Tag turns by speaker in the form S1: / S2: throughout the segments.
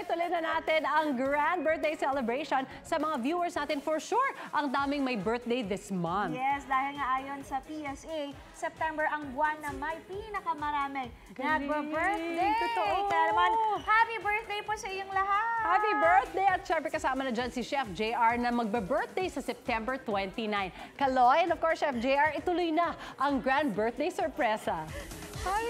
S1: Tuloy-tuloy na natin ang grand birthday celebration sa mga viewers natin. For sure, ang daming may birthday this month.
S2: Yes, dahil nga ayon sa PSA, September ang buwan na may pinakamarami nagbe-birthday.
S1: Totoo.
S2: Kaya naman, happy birthday po sa iyong lahat.
S1: Happy birthday! At syempre kasama na dyan si Chef JR na magbe-birthday sa September 29. Kaloy, and of course, Chef JR, ituloy na ang grand birthday sorpresa.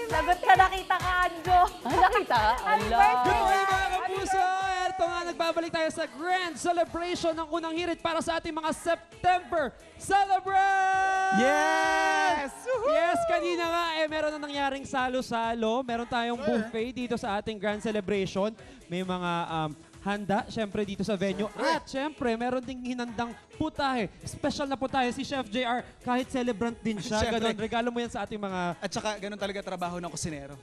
S2: Lagot ka, nakita ka, Anjo.
S1: Nakita?
S2: Happy
S1: Allah.
S2: birthday,
S3: Good morning
S2: Jack.
S3: mga kapuso! Ito nga, nagbabalik tayo sa grand celebration ng unang hirit para sa ating mga September Celebrate!
S4: Yes!
S3: Yes, kanina nga, meron na nangyaring salo-salo. Meron tayong buffet dito sa ating grand celebration. May mga handa, syempre, dito sa venue. At syempre, meron ding hinandang putahe. Special na putahe si Chef JR. Kahit celebrant din siya.
S4: Syempre.
S3: Ganon, regalo mo yan sa ating mga...
S4: At saka, ganun talaga trabaho ng kusinero.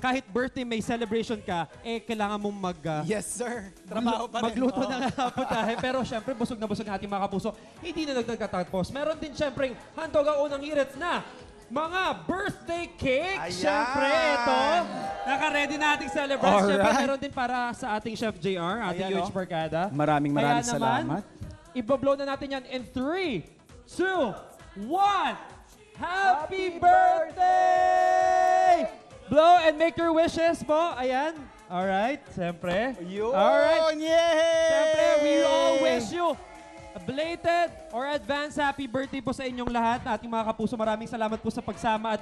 S3: kahit birthday may celebration ka, kailangan mong
S4: Yes, sir. Trabaho pa rin.
S3: magluto
S4: Oo.
S3: ng putahe. Pero syempre, busog na busog ang ating mga kapuso. Hindi na nagtatapos. Meron din syempre handog ang unang hirit na mga birthday cake.
S4: Ayan!
S3: Syempre, ito. Naka-ready na ating celebrate.
S4: Alright.
S3: Syempre, meron din para sa ating Chef JR, ating
S4: Ayan,
S3: Huge Barkada.
S4: Maraming
S3: Kaya
S4: salamat.
S3: naman, ibablow na natin yan in 3, 2, 1. Happy birthday! Blow and make your wishes po. Ayan. Alright, siyempre.
S4: Yun!
S3: Alright.
S4: Yay!
S3: Siyempre, we all wish you a belated or advance happy birthday po sa inyong lahat, ating mga kapuso. Maraming salamat po sa pagsama at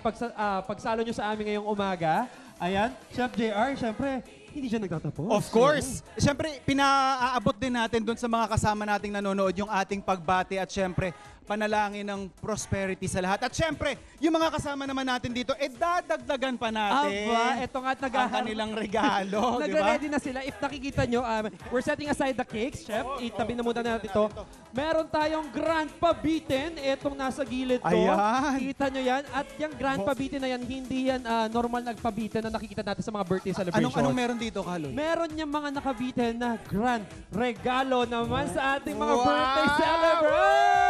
S3: pagsalo nyo sa amin ngayong umaga. Ayan, Chef JR, siyempre, hindi siya nagtatapos.
S4: Of course. Siyempre, pinaaabot din natin doon sa mga kasama nating nanonood yung ating pagbati at siyempre, panalangin ng prosperity sa lahat. At siyempre, yung mga kasama naman natin dito, dadagdagan pa natin
S3: Aba, eto nga't
S4: ang kanilang regalo, di ba?
S3: Nagre-ready na sila. If nakikita nyo, we're setting aside the cakes, Chef. Itabi na muna natin ito. Meron tayong grand pabitin. Itong nasa gilid ko.
S4: Ayan.
S3: Kita nyo yan. At yung grand pabitin na yan, hindi yan normal nagpabitin na nakikita natin sa mga birthday celebrations.
S4: Anong meron dito, Kaloy?
S3: Meron niyang mga nakabitin na grand regalo naman sa ating mga
S4: Wow!
S3: birthday celebrant!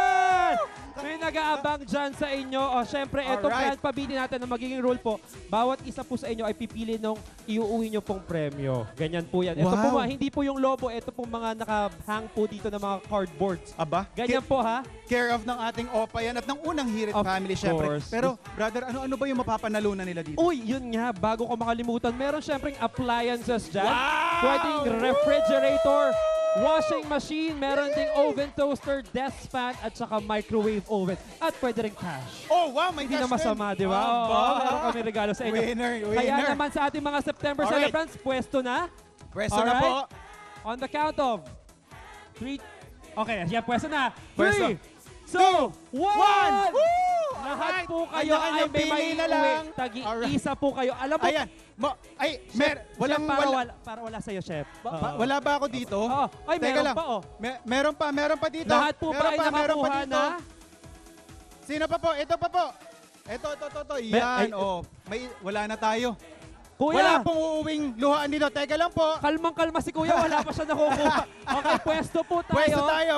S3: May nag-aabang dyan sa inyo. O, syempre, itong
S4: Alright.
S3: grand pabitin natin na magiging rule po, bawat isa po sa inyo ay pipili nung iuuwi nyo pong premyo. Ganyan po yan. Ito po,
S4: Wow.
S3: hindi po yung lobo, ito pong mga nakahang po dito ng mga cardboards.
S4: Aba,
S3: Ganyan po, ha?
S4: care of ng ating OPA yan at ng unang Hirit
S3: Of
S4: family, syempre.
S3: course.
S4: Pero, brother, ano ba yung mapapanalunan nila dito?
S3: Uy, yun nga, bago ko makalimutan, meron syempreng appliances dyan.
S4: Wow!
S3: Pwedeng refrigerator, washing machine, meron ding oven toaster, desk fan, at saka microwave oven. At pwede rin cash.
S4: Oh, wow, may
S3: Hindi na
S4: cash
S3: masama,
S4: pen.
S3: di ba? Oo,
S4: Aba.
S3: meron kami regalo sa inyo.
S4: Winner.
S3: Kaya naman sa ating mga September
S4: Alright.
S3: celebrants, pwesto na.
S4: Pwesto na po.
S3: On the count of 3. Okay, yeah, pwesto na.
S4: Pwesto.
S3: 3, 2, 1!
S4: Woo!
S3: Lahat
S4: Alright.
S3: po kayo ay
S4: Kanya-kanyang
S3: may
S4: pili na
S3: maiuwi.
S4: lang.
S3: Tagi-isa po kayo. Alam mo,
S4: Ayan.
S3: para wala sa'yo, Chef.
S4: Wala ba ako dito?
S3: Oo. Ay,
S4: Teka
S3: meron
S4: lang.
S3: pa, oh.
S4: Meron pa dito.
S3: Lahat po
S4: meron
S3: ba ay
S4: meron pa
S3: nakakuha
S4: dito.
S3: na?
S4: Sino pa po? Ito pa po. Ito. Yan, wala na tayo.
S3: Kuya,
S4: Wala pong uuwing luhaan dito. Teka lang po.
S3: kalmang-kalma si Kuya. Wala pa siya nakukuha. Okay, pwesto po tayo.
S4: Pwesto tayo.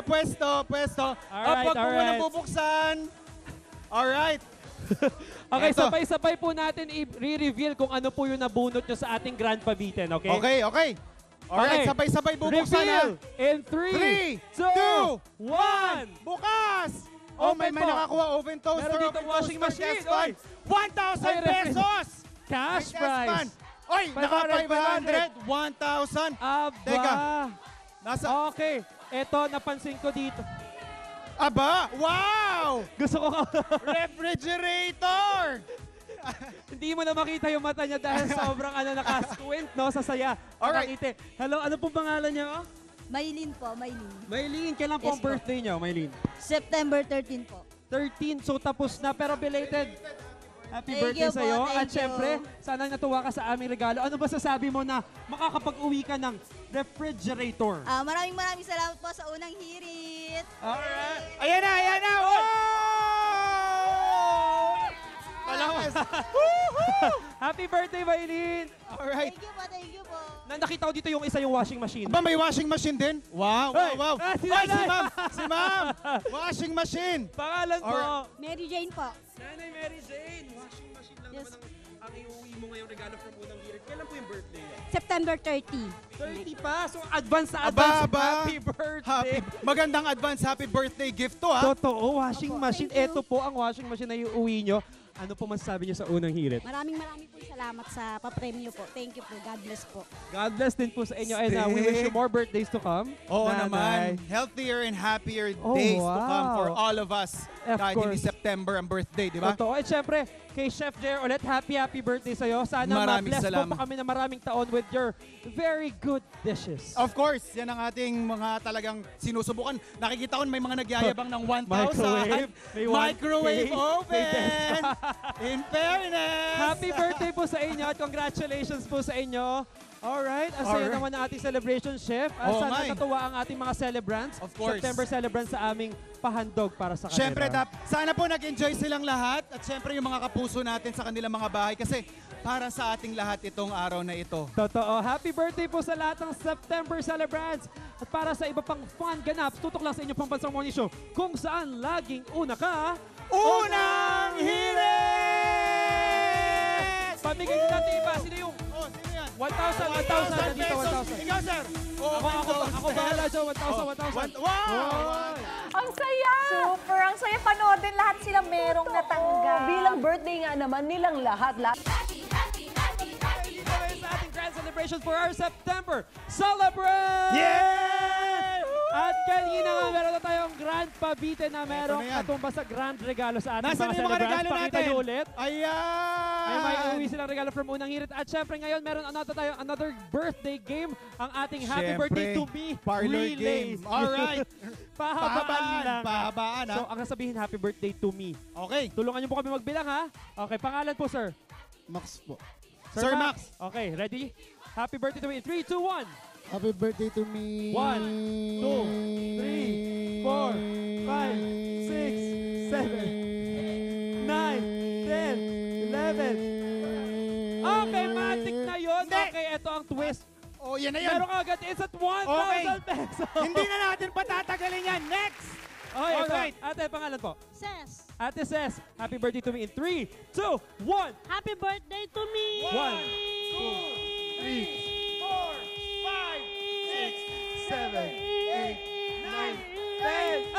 S4: Pwesto.
S3: Alright,
S4: Wag mo
S3: alright.
S4: muna bubuksan. Alright.
S3: Okay,
S4: Eto.
S3: sabay-sabay po natin i-reveal kung ano po yung nabunot nyo sa ating Grand Pabitin, okay?
S4: Okay. Alright,
S3: Okay.
S4: sabay-sabay bubuksan na.
S3: Reveal in 3,
S4: 2,
S3: 1!
S4: Bukas! Oh, may
S3: Open po.
S4: nakakuha oven toaster,
S3: Meron dito
S4: oven
S3: washing
S4: toaster,
S3: machine.
S4: gas fan. 1,000
S3: Ay,
S4: pesos!
S3: Cash
S4: May gas
S3: prize!
S4: fan. Oy, naka 500, 1,000.
S3: Aba!
S4: Teka. Nasa,
S3: Okay, eto napansin ko dito.
S4: aba, wow!
S3: Gusto ko
S4: Refrigerator!
S3: hindi mo na makita yung mata niya dahil sobrang naka-squint, no, sa saya.
S4: Alright.
S3: Nakangiti. Hello, ano pong pangalan niya? Oh?
S5: Maylin po, Maylin.
S3: Maylin, kailan po
S5: Yes
S3: ang
S5: po.
S3: birthday niyo, Maylin?
S5: September 13 po.
S3: 13, so tapos na, pero belated. Happy
S5: Thank
S3: birthday
S5: you po,
S3: sa'yo.
S5: thank
S3: At syempre,
S5: you.
S3: sana natuwa ka sa aming regalo. Ano ba sasabi mo na makakapag-uwi ka ng refrigerator?
S5: Maraming salamat po sa unang hirit.
S3: Alright.
S4: Ayan na! Wow!
S3: Happy birthday, Maylin!
S4: Alright.
S5: Thank you po.
S3: Nakita ko dito yung isa yung washing machine.
S4: Aba, may washing machine din? Wow.
S3: Hey!
S4: Ay,
S3: Si
S4: si
S3: Nanay!
S4: ma'am! Si ma'am! Washing machine!
S3: Pangalan po?
S5: Mary Jane po.
S3: Nanay Mary Jane. Washing machine lang
S5: Yes.
S3: naman ang iuwi mo ngayong regalo from unang hirit. Kailan po yung birthday?
S5: September 30.
S3: 30 pa. So, advance na advance. Happy birthday.
S4: Magandang advance happy birthday gift to, ha?
S3: Totoo, washing machine.
S5: Thank you.
S3: Ito po ang washing machine na iuwi nyo. Ano po masasabi niyo sa unang hirit?
S5: Maraming po salamat sa papremyo po. Thank you po. God bless po.
S3: God bless din po sa inyo. And we wish you more birthdays to come.
S4: Oo
S3: Nanay.
S4: naman. Healthier and happier
S3: Oh,
S4: days to
S3: wow.
S4: come for all of us.
S3: Of
S4: Dahil hindi
S3: course.
S4: September ang birthday, di ba?
S3: Totoo. At syempre, kay Chef Jer ulit, happy birthday sa'yo. Sana
S4: Maraming
S3: ma-bless
S4: salamat.
S3: po pa kami na maraming taon with your very good dishes.
S4: Of course, yan ang ating mga talagang sinusubukan. Nakikita ko may mga nagyayabang ng 1,000.
S3: Microwave. May 1K.
S4: Microwave
S3: May
S4: oven.
S3: desk.
S4: In fairness.
S3: Happy birthday po sa inyo at congratulations po sa inyo. Alright, ang saya
S4: Alright.
S3: naman ng ating celebration, Chef.
S4: Oo
S3: Sana
S4: nga eh.
S3: natuwa ang ating mga celebrants.
S4: Of course.
S3: September celebrants sa aming pahandog para sa kanila.
S4: Siyempre, sana po nag-enjoy silang lahat at siyempre yung mga kapuso natin sa kanilang mga bahay kasi para sa ating lahat itong araw na ito.
S3: Totoo. Happy birthday po sa lahat ng September celebrants. At para sa iba pang fun ganaps, tutok lang sa inyong Pambansang Morning Show kung saan laging una ka.
S4: Unang hirit!
S3: Pamigay din natin iba. Sino yung
S4: Oh, sino yan?
S3: 1,000, 1,000. Nandito,
S4: pesos.
S3: 1,000.
S4: Ikaw, sir. Oh,
S3: Ako bahala dyan. 1,000, 1,000.
S4: Wow!
S1: Ang saya!
S2: Super, ang saya. Panoodin lahat sila merong natanggap.
S1: Bilang birthday nga naman nilang lahat.
S3: Dito ngayon sa ating grand celebration for our September Celebrate!
S4: Yeah!
S3: At kanina nga meron na tayong grand pabite na merong
S4: Ito na yan.
S3: katumba sa grand regalo sa ating
S4: Nasaan
S3: mga
S4: yung mga
S3: celebrants.
S4: regalo
S3: Pakita
S4: natin?
S3: nyo ulit.
S4: Ayan!
S3: May uwi silang regalo from Unang Hirit. At syempre ngayon meron another birthday game. Ang ating Happy
S4: Syempre,
S3: Birthday to Me
S4: parlor
S3: Relay.
S4: game. Alright.
S3: Pahabaan lang.
S4: Pahabaan, ha?
S3: So ang sabihin Happy Birthday to Me.
S4: Okay.
S3: Tulungan niyo po kami magbilang ha. Okay, pangalan po sir.
S6: Max po.
S4: Sir Max.
S3: Okay, ready? Happy birthday to me. 3, 2, 1.
S6: Happy birthday to me.
S3: 1, 2, 3, 4, 5, 6, 7, 9, 10, 11. Okay, matik na yun. Okay, ito ang twist.
S4: Oh, yan na yan.
S3: Meron agad. It's at 1,000
S4: Okay.
S3: pesos.
S4: Hindi na natin patatagalin yan. Next!
S3: Okay,
S4: Alright.
S3: ate, pangalan po.
S5: Ses,
S3: Ate Ses, happy birthday to me in 3, 2, 1.
S5: happy birthday to me!
S3: 1, 2, 3, 4, 5, 6, 7, 8, 9, 10.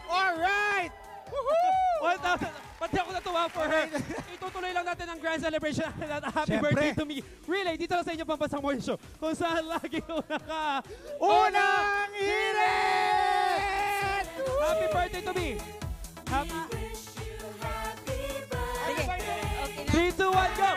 S4: Alright!
S3: 1,000. Pati ako natuwa for her. Itutuloy lang natin ang grand celebration natin at happy
S4: Siyempre.
S3: birthday to me. Relay, dito lang sa inyo Pambansang Morning Show. Kung saan lagi una ka.
S4: Unang hirit!
S3: Happy birthday to me. Happy
S5: Sige, okay na.
S3: 3, 2, 1, go!